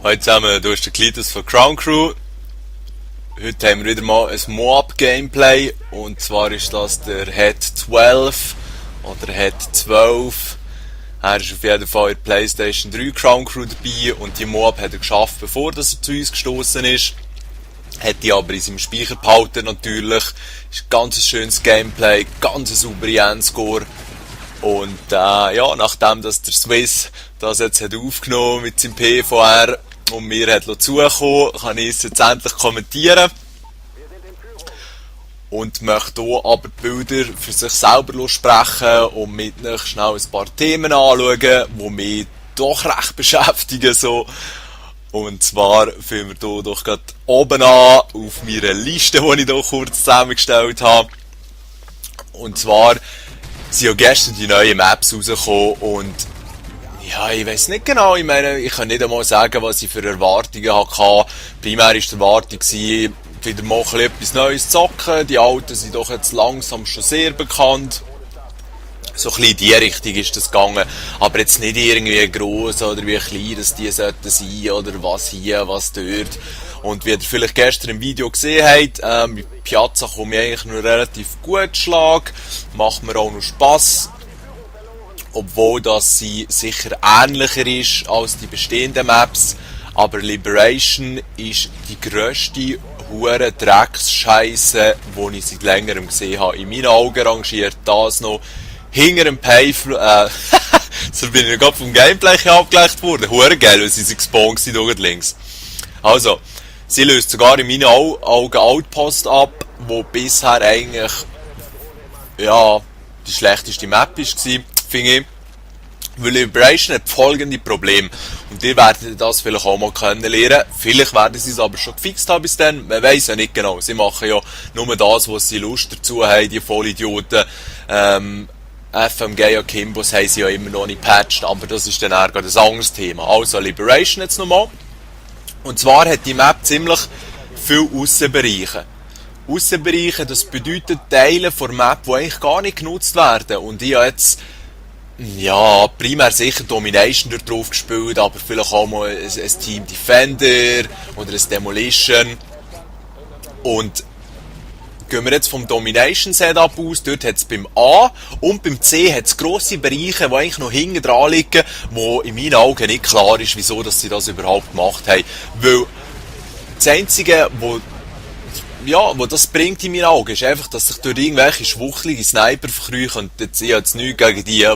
Hallo zusammen, du bist der Klitus von Crown Crew. Heute haben wir wieder mal ein Moab-Gameplay und zwar ist das der Head 12 oder Head 12. Er ist auf jeden Fall in der PlayStation 3 Crown Crew dabei und die Moab hat er geschafft, bevor er zu uns gestoßen ist. Hat die aber in seinem Speicher behalten natürlich. Ist ein ganz schönes Gameplay, ganz saubere Endscore. Und ja, nachdem dass der Swiss das jetzt hat aufgenommen mit seinem PVR und mir hat zugekommen, kann ich es jetzt endlich kommentieren. Und möchte hier aber die Bilder für sich selber sprechen und mit euch schnell ein paar Themen anschauen, die mich doch recht beschäftigen. So. Und zwar fangen wir hier doch gerade oben an, auf meiner Liste, die ich hier kurz zusammengestellt habe. Und zwar sind ja gestern die neuen Maps rausgekommen und ja, ich weiss nicht genau, ich meine, ich kann nicht einmal sagen, was ich für Erwartungen hatte. Primär war die Erwartung, wieder mal etwas Neues zu zocken. Die Alten sind doch jetzt langsam schon sehr bekannt. So ein bisschen in die Richtung ist das gegangen. Aber jetzt nicht irgendwie gross oder wie klein dass die sollten sein oder was hier, was dort. Und wie ihr vielleicht gestern im Video gesehen habt, mit Piazza komme ich eigentlich noch relativ gut Schlag. Macht mir auch noch Spass. Obwohl das sie sicher ähnlicher ist als die bestehenden Maps. Aber Liberation ist die grösste hure Drecksscheisse, die ich seit längerem gesehen habe. In meinen Augen rangiert das noch hinter dem Payflow. So bin ich gerade vom Gameplay abgelenkt worden. Hure geil, weil sie gespawnt sind dort links. Also, sie löst sogar in meinen Augen Outpost ab, wo bisher eigentlich ja die schlechteste Map war, finde ich. Weil Liberation hat folgende Probleme. Und ihr werdet das vielleicht auch mal kennenlernen. Vielleicht werden sie es aber schon gefixt haben bis dann. Man weiss ja nicht genau. Sie machen ja nur das, was sie Lust dazu haben, die Vollidioten. FMG und Kimbos haben sie ja immer noch nicht patcht, aber das ist dann eher ein anderes Thema. Also Liberation jetzt nochmal. Und zwar hat die Map ziemlich viele Aussenbereiche. Aussenbereiche, das bedeutet Teile der Map, die eigentlich gar nicht genutzt werden. Und ich habe jetzt ja, primär sicher Domination dort drauf gespielt, aber vielleicht auch mal ein Team Defender oder ein Demolition. Und gehen wir jetzt vom Domination Setup aus, dort hat es beim A und beim C hat es grosse Bereiche, die eigentlich noch hinten dran liegen, wo in meinen Augen nicht klar ist, wieso dass sie das überhaupt gemacht haben. Weil das Einzige, wo das bringt in meinen Augen, ist einfach, dass sich durch irgendwelche schwuchelige Sniper verkriechen. Und jetzt, ich habe jetzt nichts gegen die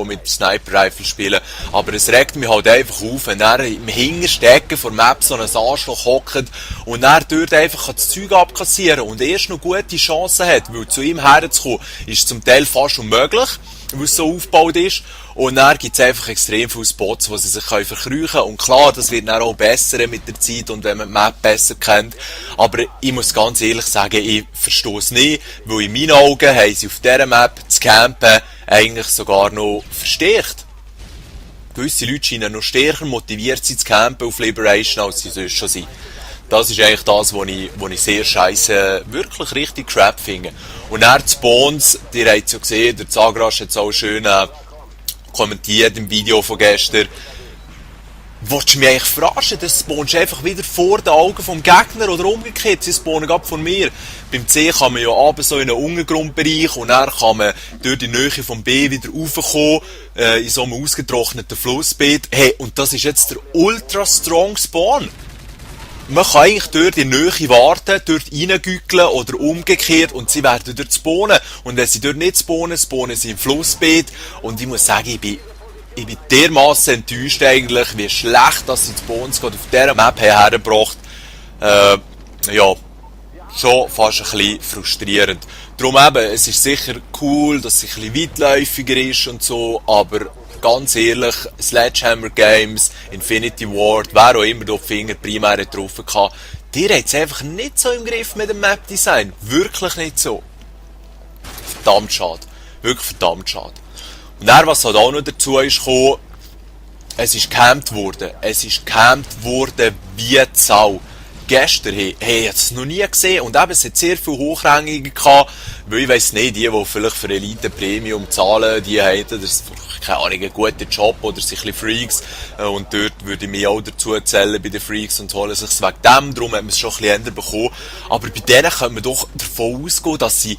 mit Sniper-Rifle spielen. Aber es regt mich halt einfach auf, wenn er im Hinterstecken vor Map so einen Arschloch hockt und er dort einfach das Zeug abkassieren und erst noch gute Chancen hat, weil zu ihm herzukommen, ist zum Teil fast unmöglich, weil es so aufgebaut ist. Und dann gibt es einfach extrem viele Spots, wo sie sich verkriechen können. Und klar, das wird dann auch besser mit der Zeit und wenn man die Map besser kennt. Aber ich muss ganz ehrlich sagen, ich verstehe es nicht, weil in meinen Augen haben sie auf dieser Map das Campen eigentlich sogar noch verstärkt. Gewisse Leute scheinen noch stärker motiviert zu campen auf Liberation, als sie sonst schon sind. Das ist eigentlich das, was ich sehr scheisse, wirklich richtig crap finde. Und dann die Spawns, ihr habt es ja gesehen, der Zagrasch hat es auch schön kommentiert im Video von gestern. Willst du mich eigentlich verarschen? Das spawnst du einfach wieder vor den Augen vom Gegner oder umgekehrt. Sie spawnen ab von mir. Beim C kann man ja abends so in einen Untergrundbereich und dann kann man durch die Nähe vom B wieder raufkommen, in so einem ausgetrockneten Flussbett. Hey, und das ist jetzt der ultra strong Spawn. Man kann eigentlich dort in die Nähe warten, dort reingügeln oder umgekehrt und sie werden dort spawnen. Und wenn sie dort nicht spawnen, spawnen sie im Flussbett. Und ich muss sagen, ich bin dermassen enttäuscht eigentlich, wie schlecht dass sie die Spawns gerade auf dieser Map hergebracht haben. Ja, schon fast ein bisschen frustrierend. Darum eben, es ist sicher cool, dass es ein bisschen weitläufiger ist und so, aber ganz ehrlich, Sledgehammer Games, Infinity Ward, wer auch immer da die Finger primär getroffen hat, die hat es einfach nicht so im Griff mit dem Map-Design. Wirklich nicht so. Verdammt schade. Wirklich verdammt schade. Und dann, was halt auch noch dazu ist gekommen, es ist gecampt worden. Es ist gecampt worden wie die Sau. gestern, hey, ich es noch nie gesehen. Und eben, es hat sehr viele Hochrangige gehabt, weil ich weiss nicht, die vielleicht für Elite Premium zahlen, die haben das, keine Ahnung, einen guten Job oder sind ein bisschen Freaks. Und dort würde ich mich auch dazu zählen bei den Freaks und holen sich wegen dem. Darum hat man es schon ein bisschen ändern bekommen. Aber bei denen können wir doch davon ausgehen, dass sie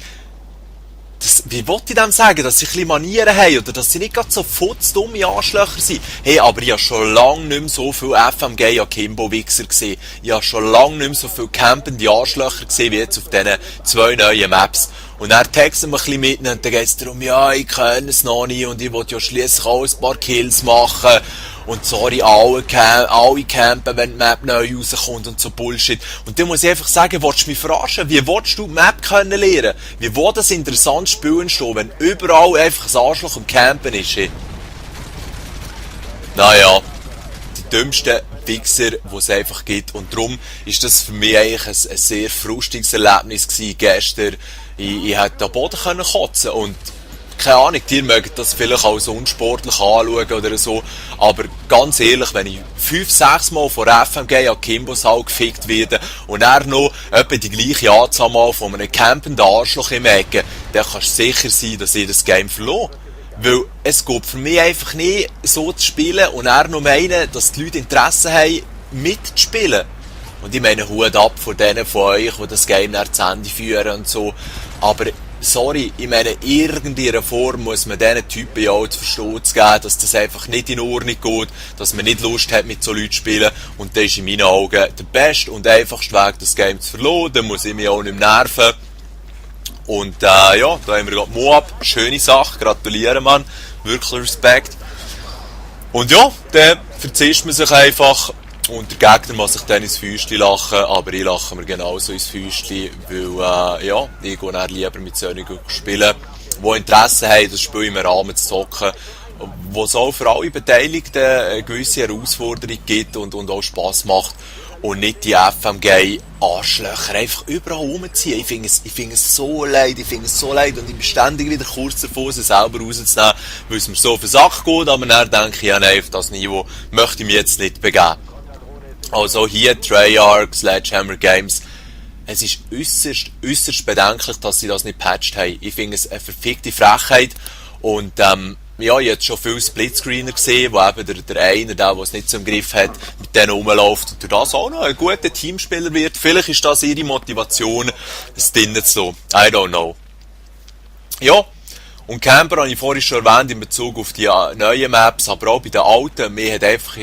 wie wollte ich dem sagen, dass sie ein bisschen Manieren haben oder dass sie nicht gerade so futzdumme Arschlöcher sind? Hey, aber ich habe schon lange nicht mehr so viel FMG Akimbo-Wichser gesehen. Ich habe schon lange nicht mehr so viel campende Arschlöcher gesehen wie jetzt auf diesen 2 neuen Maps. Und dann texten wir ein bisschen mit und dann geht es darum, ja, ich kenne es noch nicht und ich will ja schliesslich auch ein paar Kills machen. Und sorry, alle campen, wenn die Map neu rauskommt und so Bullshit. Und dann muss ich einfach sagen, willst du mich verarschen? Wie willst du die Map lernen? Wie will das interessant spielen stehen, wenn überall einfach ein Arschloch am Campen ist? Hey? Naja, die dümmsten Wichser, die es einfach gibt. Und darum ist das für mich eigentlich ein sehr frustiges Erlebnis gewesen gestern. Ich hätte am Boden kotzen können und keine Ahnung, ihr mögt das vielleicht als unsportlich anschauen oder so, aber ganz ehrlich, wenn ich 5-6 Mal von FMG Akimbo-Saal gefickt werde und er noch etwa die gleiche Anzahl Mal von einem campenden Arschloch im Ecken, dann kannst du sicher sein, dass ich das Game verloren. Weil es geht für mich einfach nicht so zu spielen und er noch meinen, dass die Leute Interesse haben, mitzuspielen. Und ich meine, Hut ab von denen von euch, die das Game nach zu Ende führen und so, aber sorry, ich meine, in irgendeiner Form muss man diesen Typen ja auch zu verstehen zu geben, dass das einfach nicht in Ordnung geht, dass man nicht Lust hat, mit so Leuten zu spielen. Und das ist in meinen Augen der beste und einfachste Weg, das Game zu verlieren. Da muss ich mich auch nicht mehr nerven. Und ja, da haben wir gerade Moab. Schöne Sache, gratulieren, Mann. Wirklich Respekt. Und ja, dann verzischt man sich einfach. Und der Gegner muss sich dann ins Fäustchen lachen, aber ich lache mir genauso ins Fäustchen, weil, ja, ich gehe dann lieber mit solchen spielen, die Interesse haben, das Spiel im Rahmen zu zocken, wo es auch für alle Beteiligten eine gewisse Herausforderung gibt und auch Spass macht und nicht die FMG-Arschlöcher einfach überall rumziehen. Ich finde es so leid und ich bin ständig wieder kurz davor, sie selber rauszunehmen, weil es mir so auf den Sack geht, aber dann denke ich, ja, nein, auf das Niveau möchte ich mich jetzt nicht begeben. Also hier Treyarch, Sledgehammer Games. Es ist äußerst bedenklich, dass sie das nicht patcht haben. Ich finde es eine verfickte Frechheit. Und ja, ich habe jetzt schon viele Splitscreener gesehen, wo eben der eine, der es nicht so im Griff hat, mit denen rumläuft und durch das auch noch ein guter Teamspieler wird. Vielleicht ist das ihre Motivation, es drinnen zu lassen. I don't know. Ja, und Camper habe ich vorhin schon erwähnt in Bezug auf die neuen Maps, aber auch bei den alten. Mir hat einfach...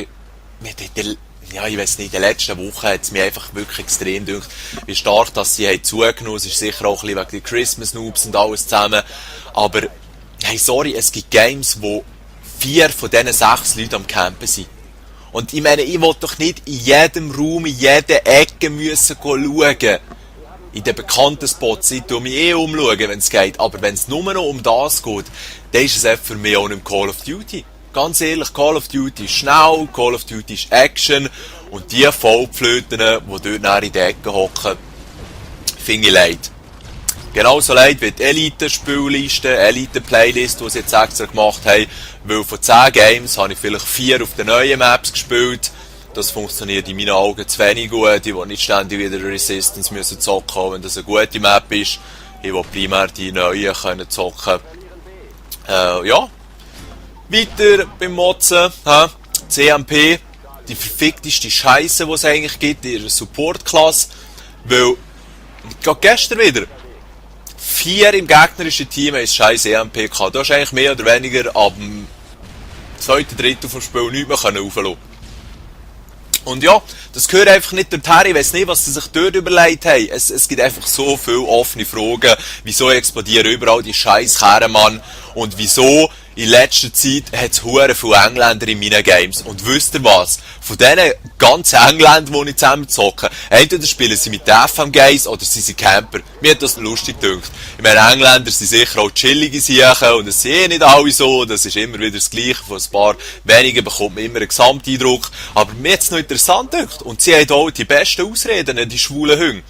Ja, ich weiss nicht, in den letzten Wochen hat es mich einfach wirklich extrem gedacht, wie stark dass sie haben zugenommen. Es ist sicher auch ein bisschen wegen den Christmas Noobs und alles zusammen. Aber, hey, sorry, es gibt Games, wo 4 von diesen 6 Leuten am Campen sind. Und ich meine, ich will doch nicht in jedem Raum, in jeder Ecke müssen schauen. In den bekannten Spots, ich tue mich umschauen, wenn es geht. Aber wenn es nur noch um das geht, dann ist es einfach für mich auch nicht Call of Duty. Ganz ehrlich, Call of Duty ist schnell, Call of Duty ist Action und die Vollpflöten, die dort nachher in der Ecke hocken, finde ich leid. Genauso leid wie die Elite-Spielliste, Elite-Playlist, die sie jetzt extra gemacht haben, weil von 10 Games habe ich vielleicht 4 auf den neuen Maps gespielt. Das funktioniert in meinen Augen zu wenig gut. Ich will nicht ständig wieder Resistance müssen zocken, wenn das eine gute Map ist. Ich will primär die neuen können zocken. Ja. Weiter beim Motzen, CMP, die verfickteste Scheiße, die es eigentlich gibt, in ihrer Support-Klasse, weil, gerade gestern wieder, 4 im gegnerischen Team haben ein scheiß EMP gehabt. Du hast eigentlich mehr oder weniger ab dem 2. Drittel vom Spiel nichts mehr auflassen. Und ja, das gehört einfach nicht dorthin. Ich weiss nicht, was sie sich dort überlegt haben. Es gibt einfach so viele offene Fragen. Wieso explodieren überall die scheiß Kehrenmann? Und wieso in letzter Zeit hat es hure viele Engländer in meinen Games. Und wisst ihr was? Von diesen ganzen Engländern, die ich zusammen zocke, entweder spielen sie mit den FMGs oder sie sind Camper. Mir hat das lustig gedacht. Ich meine, Engländer sind sicher auch chillige Sachen und es sind nicht alle so. Das ist immer wieder das Gleiche. Von ein paar wenigen bekommt man immer einen Gesamteindruck. Aber mir hat es noch interessant gedacht. Und sie haben auch die besten Ausreden, die schwulen Hunde.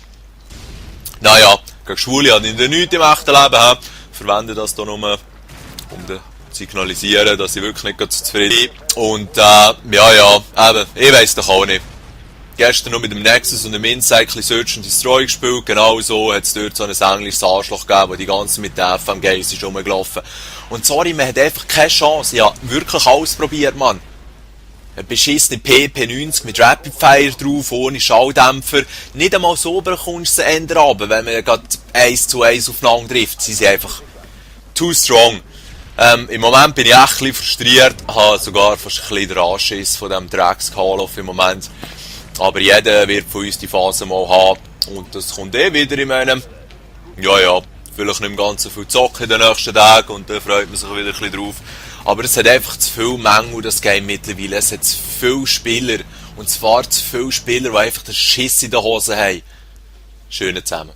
Naja, gegen Schwule habe ich nichts im echten Leben. Verwende das hier nur, um zu signalisieren, dass ich wirklich nicht ganz zufrieden bin. Und ja, eben, ich weiss doch auch nicht. gestern noch mit dem Nexus und dem Insight Search and Destroy gespielt. Genau so hat es dort so ein englisches Arschloch gegeben, wo die ganze mit der FMGs ist rumgelaufen. Und sorry, man hat einfach keine Chance. Ich habe wirklich alles probiert, Mann. Ein beschissene PP90 mit Rapid Fire drauf, ohne Schalldämpfer. Nicht einmal so kommst du sie ändern runter, wenn man gerade 1:1 aufeinander trifft. Sie sind einfach too strong. Im Moment bin ich echt ein bisschen frustriert, habe sogar fast ein bisschen den Anschiss von diesem Drecks-Call of im Moment. Aber jeder wird von uns die Phase mal haben. Und das kommt wieder in meinem, vielleicht nicht im Ganzen viel zocken in den nächsten Tagen und dann freut man sich wieder ein bisschen drauf. Aber es hat einfach zu viel Mängel, das Game mittlerweile. Es hat zu viele Spieler. Und zwar zu viele Spieler, die einfach den Schiss in den Hosen haben. Schönen zusammen.